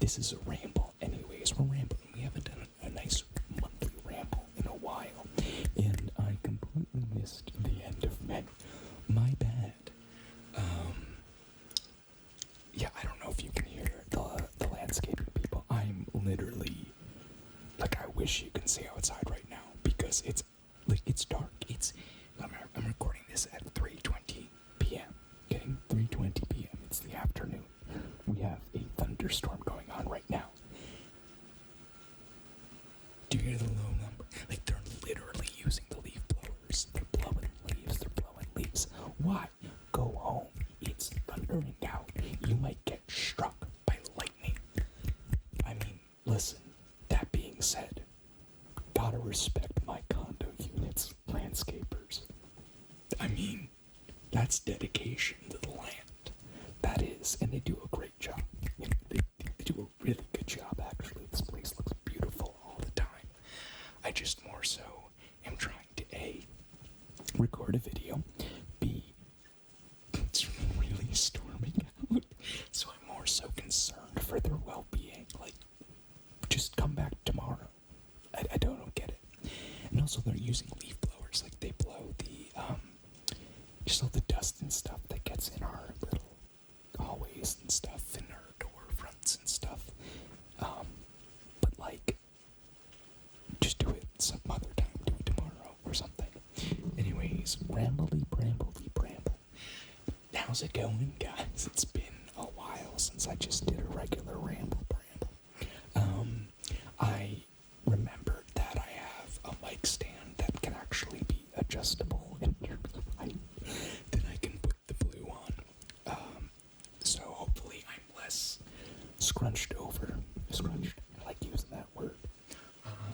This is a ramble. Anyways, we're rambling. We haven't done a nice monthly ramble in a while. And I completely missed the end of May. My bad. Yeah, I don't know if you can hear the landscaping people. I'm literally, like, I wish you can see outside right now because it's dark. I'm recording this at 3:20 p.m. Getting 3:20 p.m. It's the afternoon. We have a thunderstorm going on right now. Do you hear the low number? Like, they're literally using the leaf blowers. They're blowing leaves. Why? Go home. It's thundering out. You might get struck by lightning. I mean, listen, that being said, gotta respect my condo units, landscapers. I mean, that's dedication to the land. That is, and they do a great job. You know, they do a really good job, actually. This place looks beautiful all the time. I just more so am trying to A, record a video, B, it's really storming out, so I'm more so concerned for their well-being. Like, just come back tomorrow. I don't get it. And also they're using leaf blowers, like they blow the just all the dust and stuff that gets in our little hallways and stuff, in our door fronts and stuff. But like, just do it some other time, do it tomorrow or something. Anyways, bramble. How's it going, guys? It's been a while since I just did a regular ramble. I remembered that I have a mic stand that can actually be adjustable in terms of height that I can put the blue on. So hopefully I'm less scrunched. I like using that word.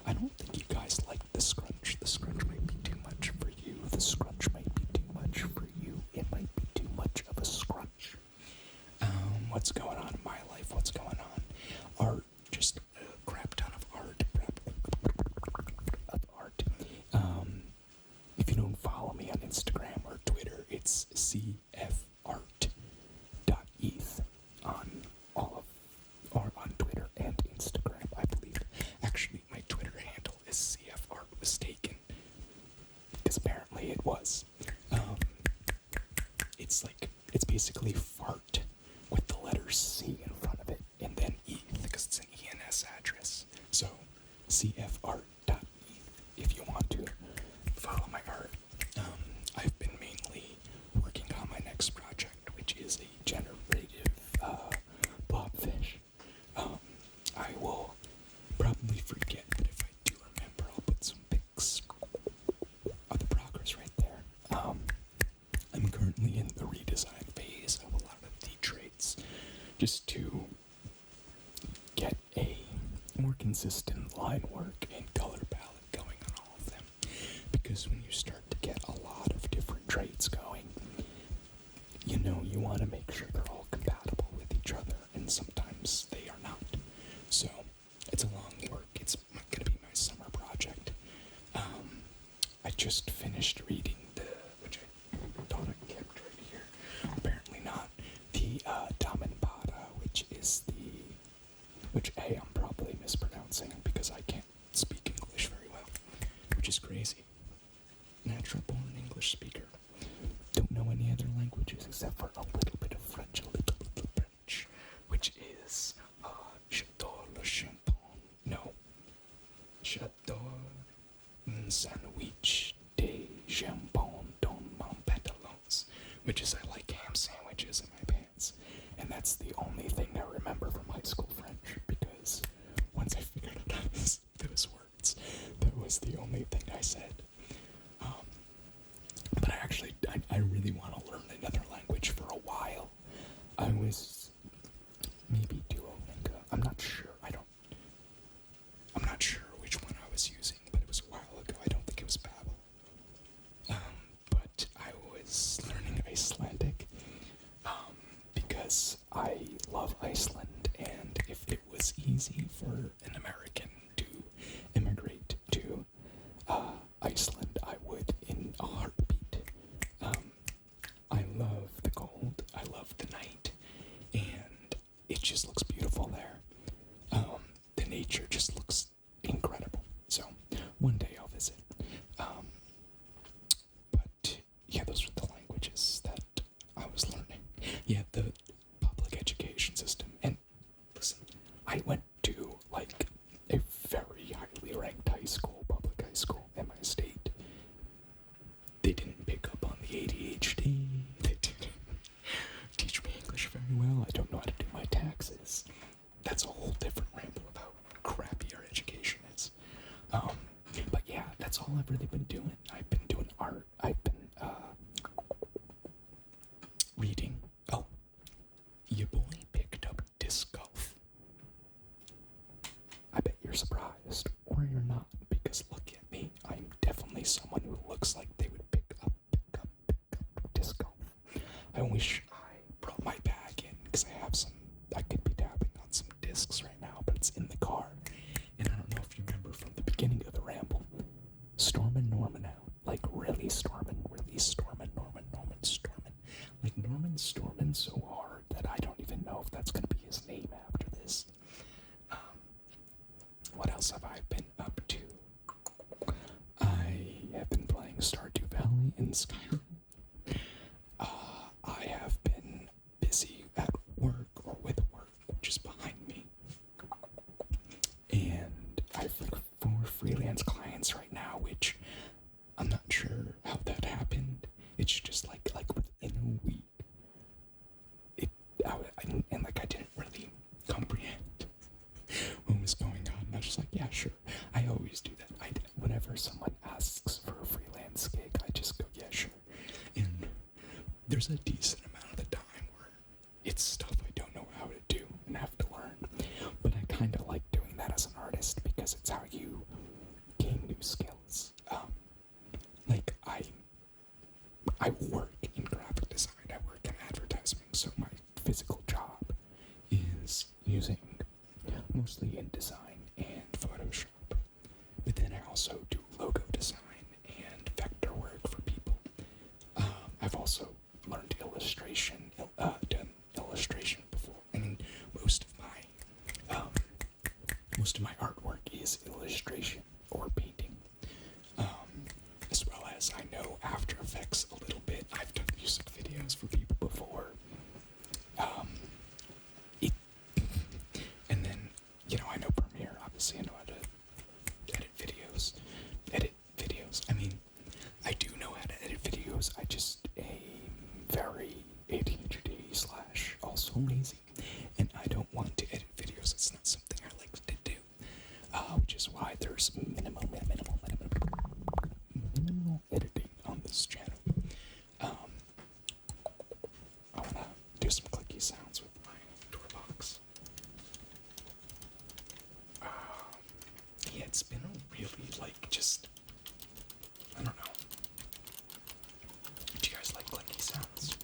I don't think you guys like the scrunch. The scrunch might be too much for you. The scrunch might be too much for you. It might be too much of a scrunch. What's going on in my life? What's going on? Art. Just a crap ton of art. If you don't follow me on Instagram or Twitter, it's cfart.eth on on Twitter and Instagram, I believe. Actually, my Twitter handle is cfart was taken, because apparently it was. It's basically fart with the letter C in front of it, and then eth, because it's an ENS address. So, cfart.eth, if you want to follow my art. I've been mainly working on my next project, which is a generative blobfish. I will probably forget, but if I do remember, I'll put some pics of the progress right there. I'm currently in the redesign phase of a lot of the traits, just to get a more consistent line work and color palette going on all of them. Because when you start to get a lot of different traits going, you want to make sure they're all compatible with each other, and sometimes they are not. So, it's a long work. It's going to be my summer project. I just finished reading which I thought I kept right here. Apparently not. The Dhammapada, which I'm probably mispronouncing because I can't speak English very well, which is crazy. Natural born English speaker. Don't know any other languages except for a little bit of French, which is j'adore le champagne. No. J'adore un sandwich de jambon dans mon pantalons, which is I like ham sandwiches in my pants. And that's the only thing I remember from high school French, because once I figured out those words, that was the only thing I said. But I really want to learn another language for a while. I was maybe Duolingo. I'm not sure. I'm not sure which one I was using, but it was a while ago. I don't think it was Babbel. But I was learning Icelandic because I love Iceland, and if it was easy for an American to immigrate to Iceland, I would in a heartbeat. I love the cold, I love the night, and it just looks beautiful there. nature just looks incredible. So one day I'll visit. But yeah, those were the languages that I was learning. Yeah, the public education system. And listen, I went to like a very highly ranked high school, public high school in my state. They didn't pick up on the ADHD. They didn't teach me English very well. I don't know how to do my taxes. That's a whole different ramble about how crappy our education is. But yeah, that's all I've really been doing. I've been doing art. I've been reading. Oh, your boy picked up disc golf. I bet you're surprised, or you're not, because look at me. I'm definitely someone who looks like they would pick up disc golf. I wish I brought my bag in, because I could be dabbing on some discs right now, but it's in the car. And I don't know if you remember from the beginning of the ramble, stormin' Norman out. Like really stormin', like Norman's stormin' so hard that I don't even know if that's gonna be his name after this. What else have I been up to? I have been playing Stardew Valley and Skyrim. I have been busy at work or with work, which is behind me. And I've like 4 freelance clients right now, which I'm not sure how that happened. It's just like within a week. I didn't really comprehend what was going on. I was just like, yeah, sure. I always do that. Whenever someone asks for a freelance gig, I just go, yeah, sure. And there's a decent amount of the time where it's stuff I don't know how to do and have to learn. But I kind of like doing that as an artist because it's how you gain new skills. I work in graphic design. I work in advertising, so my physical job is using mostly InDesign and Photoshop. But then I also do logo design and vector work for people. I've also learned illustration, done illustration before. I mean, most of my artwork is illustration or painting. As well as I know After Effects a little bit. I've done music videos for people before. And then, I know Premiere, obviously. I know how to edit videos. I mean, I do know how to edit videos. I just am very ADHD / also lazy. And I don't want to edit videos. It's not something I like to do. Which is why there's minimal editing on this channel. I want to do some clicky sounds with my door box. Yeah, it's been a really, I don't know. Do you guys like clicky sounds?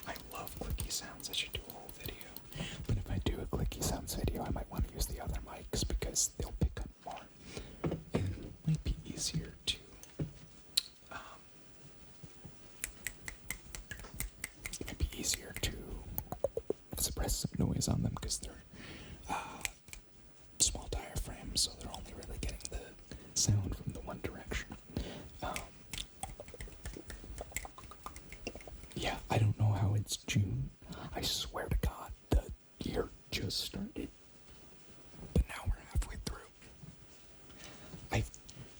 I love clicky sounds. I should do a whole video. But if I do a clicky sounds video, I might want to use the other mics because they'll pick up more. And it might be easier to suppress some noise on them because they're small diaphragms, so they're only really getting the sound from the one direction. Yeah, I don't know how it's June. I swear to God, the year just started. But now we're halfway through. I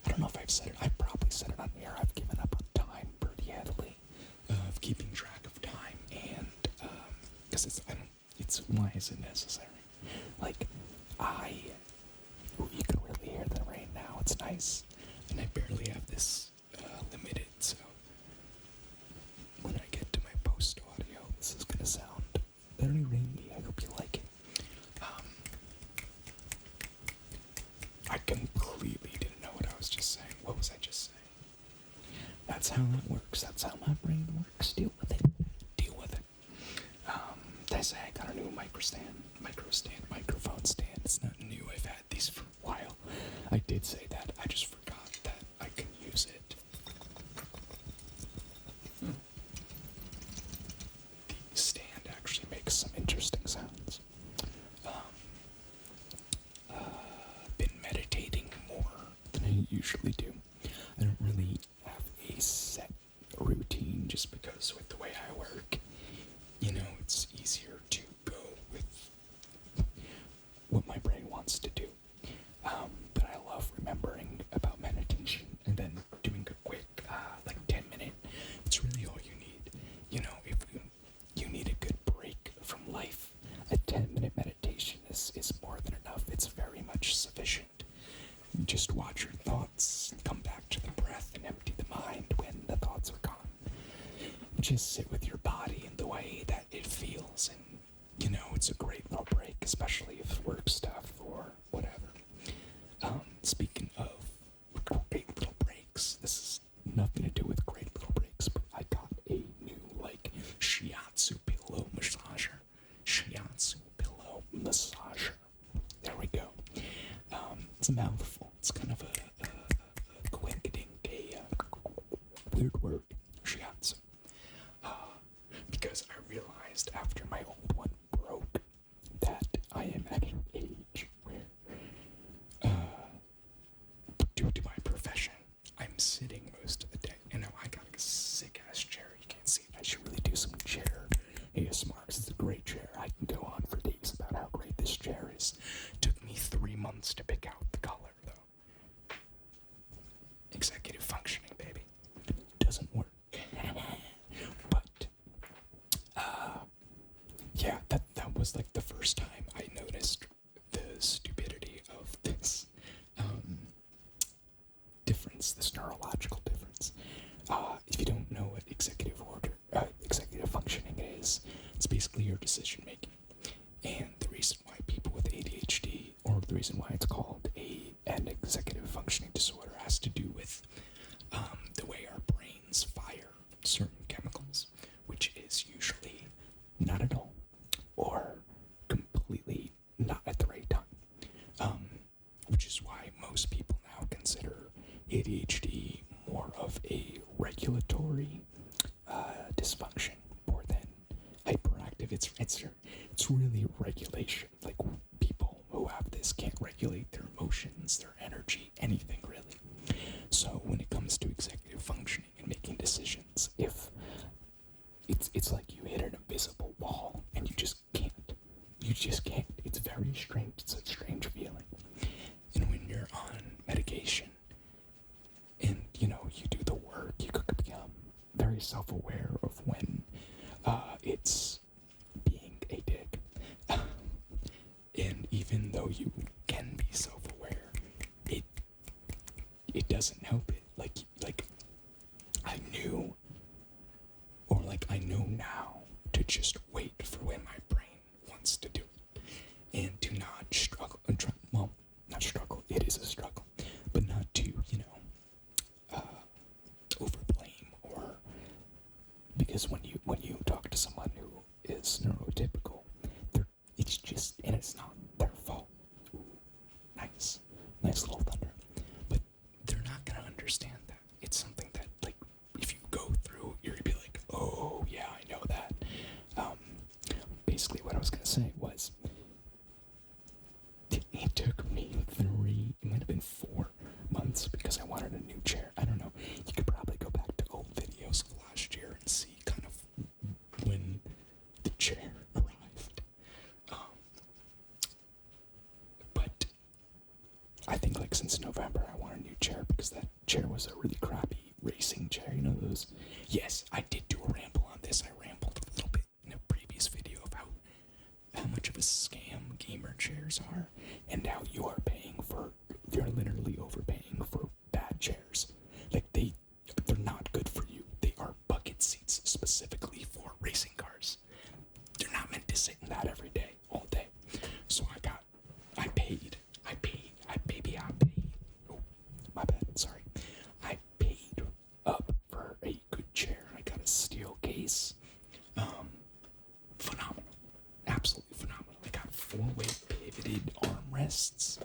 don't know if I've said it. I've probably said it on air. I've given up on time pretty heavily of keeping track of time, and because why is it necessary? You can really hear the rain now. It's nice, and I barely have this limited, so when I get to my post audio, this is gonna sound very rainy. I hope you like it. I completely didn't know what I was just saying. What was I just saying? That's how that works. That's how my brain works. Deal with it. I say I got a new microphone stand. It's not new. I've had these for a while. I did say that. I just forgot that I can use it. The stand actually makes some interesting sounds. usually do. I don't really have a set routine just because with the way I work, it's easier to go with what my brain wants to do. But I love remembering about meditation and then doing a quick, 10-minute. It's really all you need. If you need a good break from life, a 10-minute meditation is more than enough. It's very much sufficient. You just watch your thoughts, come back to the breath, and empty the mind when the thoughts are gone. Just sit with your body in the way that it feels, and it's a great little break, especially if work stuff or whatever. Speaking of great little breaks, this is nothing to do with great little breaks, but I got a new shiatsu pillow massager. There we go. It's a mouthful. It's kind of a quick-ding, weird word, shiatsu. Because I realized after my old one broke that I am at an age where, due to my profession, I'm sitting most of the day. And now I got a sick-ass chair. You can't see it. I should really do some chair ASMR, because it's a great chair. I can go on for days about how great this chair is. Took me 3 months to pick out the color, though. Executive functioning, baby. Doesn't work. But, yeah, that was like the first time I noticed the stupidity of this difference, this neurological difference. If you don't know what executive functioning is, it's basically your decision making. And the reason why people with ADHD, or the reason why it's called an executive functioning disorder, has to do with the way our brains fire certain chemicals, which is usually not at all, or completely not at the right time. Which is why most people now consider ADHD more of a regulatory dysfunction more than hyperactive. It's really regulation. Like, people who have this can't regulate their emotions, their energy, anything really. So when it comes to executive functioning and making decisions, if it's like you hit an invisible wall and you just can't. It's very strange. It's a strange feeling. And when you're on medication and you do the work, you could become very self-aware of when it's being a dick. And even though you can be self-aware, it doesn't help it. Like I knew, or I know now, to just wait for when my brain wants to do it, and to not struggle. Well, not struggle. It is a struggle, but not to overblame, or because when you talk to someone who is neurotypical, it's not their fault. Ooh, nice little thunder, but they're not gonna understand that. It's something that, if you go through, you're gonna be like, oh yeah, I know that. Basically what I was gonna say was, it took me it might have been 4 months, because I wanted a new chair. I don't know. You could probably go back to old videos of last year and see kind of when the chair arrived. But I think since November I want a new chair, because that chair was a really crappy racing chair. Those? Yes, I did do a ramble on this. I rambled a little bit in a previous video about how much of a scam gamer chairs are, and how you're literally overpaying for bad chairs. They're not good for you. They are bucket seats specifically for racing cars. They're not meant to sit in that every day, all day. So I paid. Oh, my bad, sorry. I paid up for a good chair. I got a steel case. Phenomenal. Absolutely phenomenal. I got 4-way pivoted armrests.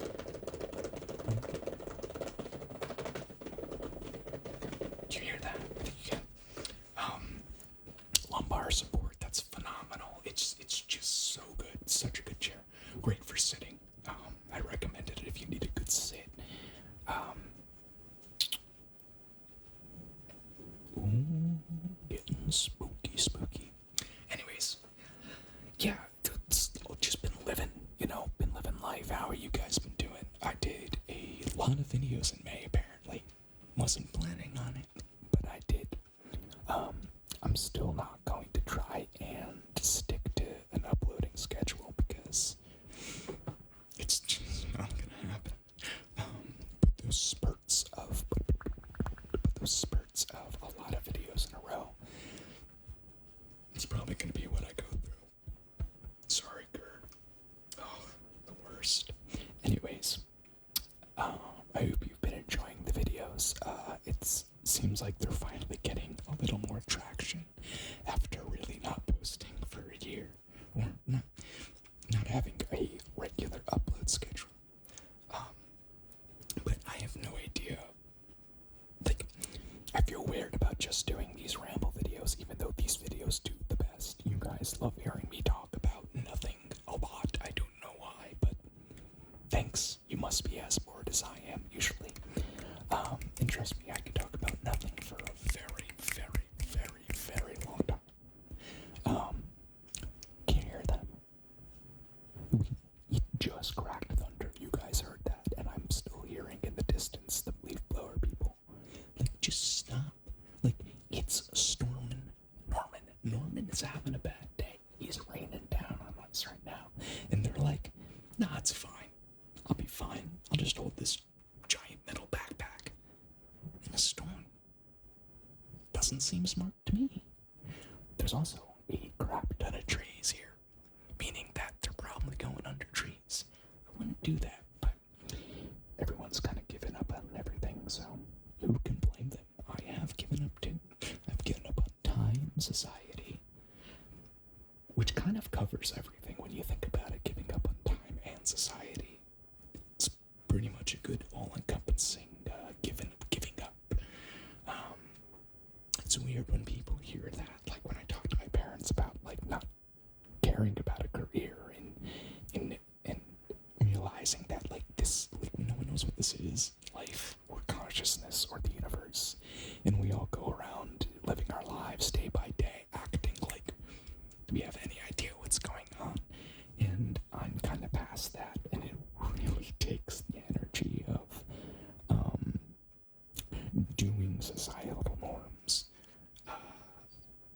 Do you hear that? Yeah. Lumbar support, that's phenomenal. It's just so good. It's such a good chair. Great for sitting. I recommended it if you need a good sit. Spooky, spooky. Anyways, yeah, it's just been living, been living life. How are you guys been doing? I did a lot of videos in May, apparently. Wasn't planning on it, but I did. I'm still not going to try and stick to an uploading schedule because it's just not gonna happen. But those spurts of a lot of videos in a row, it's probably gonna be what I go through. Sorry, Gerd. Oh, the worst. Anyways, I hope you've been enjoying the videos. It seems like they're finally getting a little more traction after really not posting for a year, or not having a regular upload schedule. But I have no idea. Like, I feel weird about just doing these ramble videos, even though these videos do the best. You guys love hearing me talk about nothing a lot. I don't know why, but thanks. You must be as bored as I am usually. And trust me, I can talk about nothing for a very, very, very, very long time. Can you hear them? It just cracked thunder. You guys heard that, and I'm still hearing in the distance the leaf blower people. Like, just stop. Like, it's storming. Norman is having a bad day. He's raining down on us right now. And they're like, nah, it's fine. I'll be fine. I'll just hold this giant metal backpack in a storm. Doesn't seem smart to me. There's also a crap ton of trees here, meaning that they're probably going under trees. I wouldn't do that, but everyone's kind of given up on everything, so who can blame them? I have given up too. I've given up on time, society, which kind of covers everything when you think about it. Giving up on time and society, it's pretty much a good all-encompassing giving up. It's weird when people hear that, like when I talk to my parents about like not caring about a career and realizing that like this, like no one knows what this is, life or consciousness or the universe, and we all go around living our lives day by day, acting like we have any idea what's going on. And I'm kind of past that, and it really takes the energy of doing societal norms,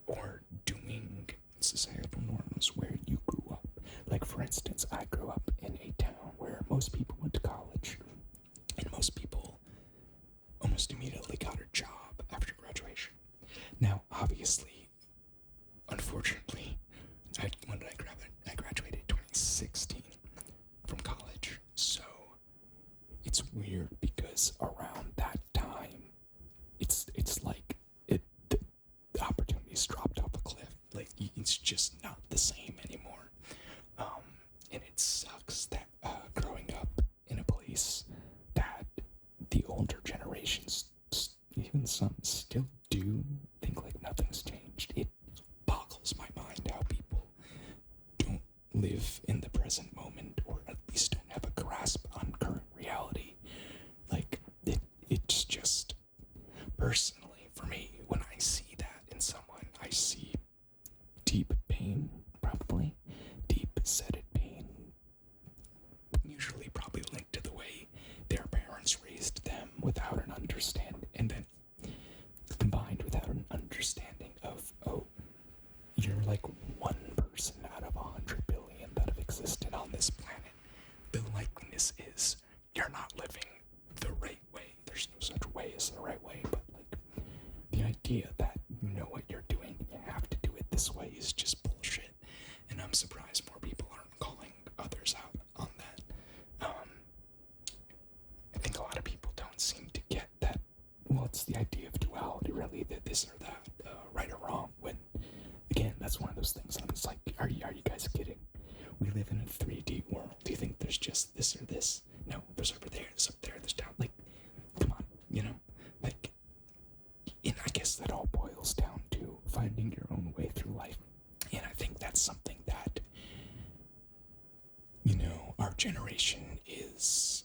or doing societal norms where you grew up. Like, for instance, I grew up in a town where most people went to college, and most people almost immediately got a job after graduation. Now, obviously, unfortunately, when did I graduate? I graduated 2016 from college, so it's weird because around that time, it's like the opportunities dropped off a cliff. Like, it's just not the same anymore. And it sucks that growing up in a place that the older generations, even some, still do think like nothing's changed. It boggles my mind how people don't live in the present moment, or at least don't have a grasp on current reality. Like, it's just, personally, for me, when I see that in someone, I see deep pain, probably. Deep-seated pain. Usually probably linked to the way their parents raised them without an understanding, and then combined without an understanding of, oh, you're like one person out of 100 billion that have existed on this planet. The likeliness is you're not living the right way. There's no such way as the right way, but like the idea that you know what you're doing and you have to do it this way is just bullshit. And I'm surprised more people aren't calling others out on that. I think a lot of people don't seem to get that. Well, it's the idea of duality, really, that this or that, right or wrong. When, again, that's one of those things. I'm just like, are you guys kidding? We live in a 3D world. Do you think there's just this or this? No, there's over there, there's up there, there's down. Like, come on, like, and I guess that all boils down to finding your own way through life. And I think that's something that, our generation is,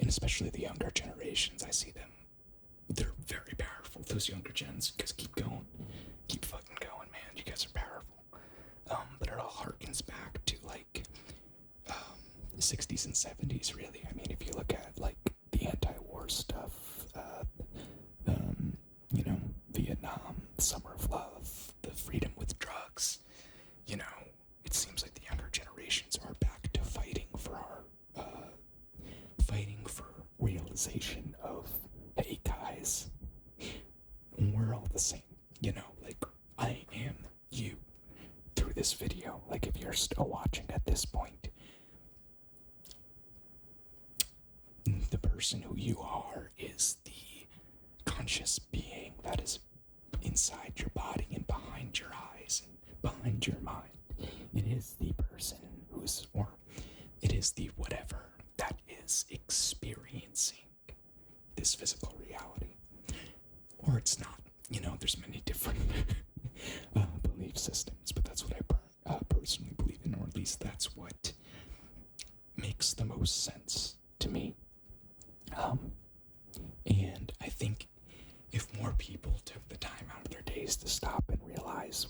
and especially the younger generations, I see them they're very powerful. Those younger gens, because keep going, keep fucking going, man. You guys are powerful. But it all harkens back to like the 60s and 70s, really. I mean, if you look at like the anti-war stuff, you know, Vietnam, Summer of Love, the freedom with drugs, you know, it seems like the younger generations are back to fighting for realization of, hey guys, we're all the same, you know, like I am you through this video. Like if you're still watching at this point, the person who you are is the conscious being that is inside your body and behind your eyes and behind your mind. It is the person or it is the whatever that is experiencing this physical reality. Or it's not. You know, there's many different belief systems, but that's what I personally believe in, or at least that's what makes the most sense to me. And I think if more people took the time out of their days to stop and realize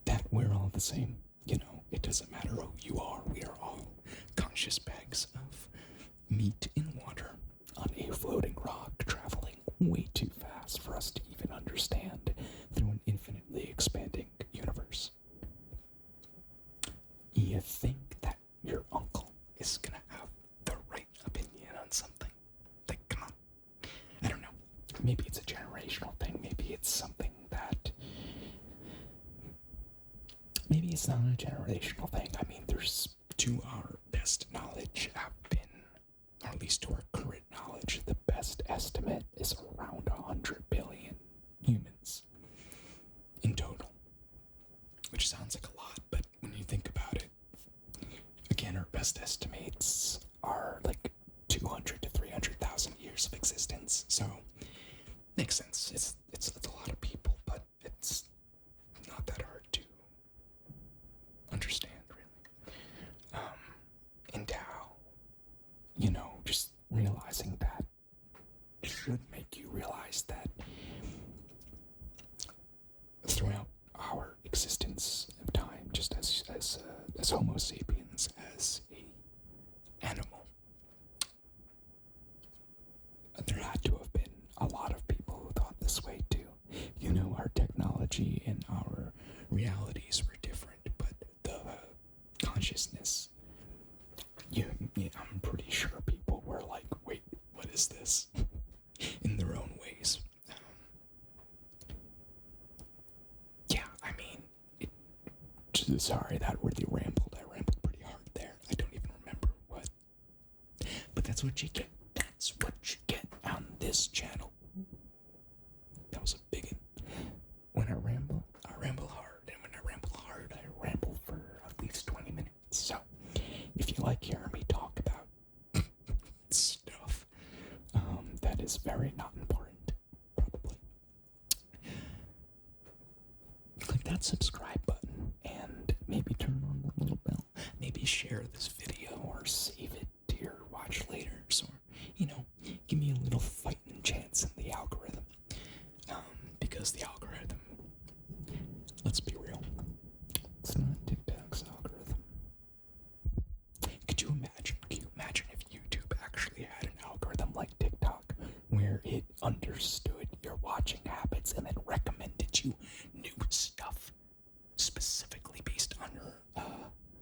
that we're all the same, you know, it doesn't matter who you are, we are all conscious bags of meat in water on a floating rock traveling way too fast for us to even understand through an infinitely expanding universe. You think that your uncle is gonna have the right opinion on something? Like, come on. I don't know. Maybe it's a generational thing. Maybe it's something that... Maybe it's not a generational thing. I mean, there's, to our best knowledge, have been, or at least to our current knowledge, the best estimate is around 100 billion humans in total. Which sounds like a lot, but when you think about it, again, our best estimates are like 200 to 300,000 years of existence. So, makes sense. It's a lot of people, but it's not that hard to understand, really. And how, you know, just realizing that should make you realize that throughout our existence of time, just as Homo sapiens, as a animal, there had to have been a lot of people who thought this way too. You know, our technology and our realities were different, but the consciousness, I'm pretty sure people were like, wait, what is this? In their own ways. Yeah, I mean, sorry, that really rambled. I rambled pretty hard there. I don't even remember what. But that's what you get. That's what you get on this channel. That was a big one. When I ramble hard. And when I ramble hard, I ramble for at least 20 minutes. So, if you like hearing me talk about stuff that is very not important, probably click that subscribe button and maybe turn on the little bell. Maybe share this video or save it to your watch laters, or, you know, give me a little fighting chance in the algorithm. Because the algorithm, let's be real, it's not TikTok's algorithm. Could you imagine if YouTube actually had an algorithm like TikTok, where it understood your watching habits and then recommended you new stuff specifically based on your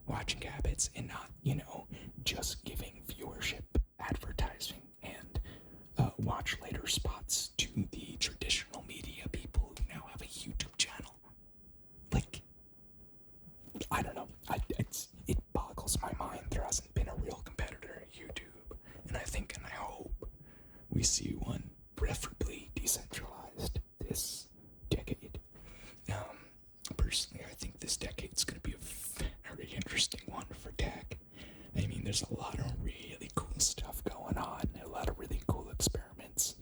watching habits, and not, you know, just giving viewership, advertising, and watch later spots to the traditional media people who now have a YouTube channel? Like, I don't know. It boggles my mind there hasn't been a real competitor to YouTube, and I think and I hope we see one preferably decentralized this decade. Personally, I think this decade's going to be a very interesting one for tech. I mean, there's a lot of really cool stuff going on, a lot of really cool experiments.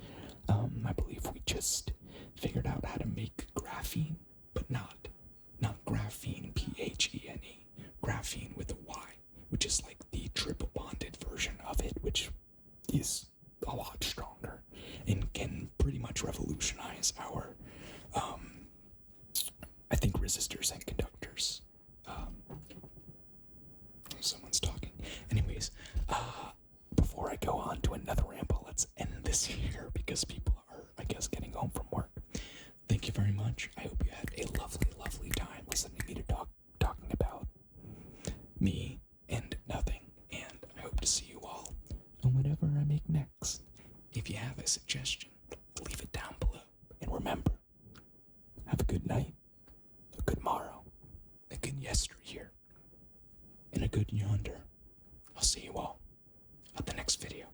I believe we just figured out how to make graphene, but not graphene, P-H-E-N-E, graphene with a Y, which is like the triple bonded version of it, which is a lot stronger and let's end this here because people are, I guess, getting home from work. Thank you very much. I hope you had a lovely, lovely time listening to me talking about me and nothing. And I hope to see you all on whatever I make next. If you have a suggestion, leave it down below. And remember, have a good night, a good morrow, a good yesteryear, and a good yonder. I'll see you all at the next video.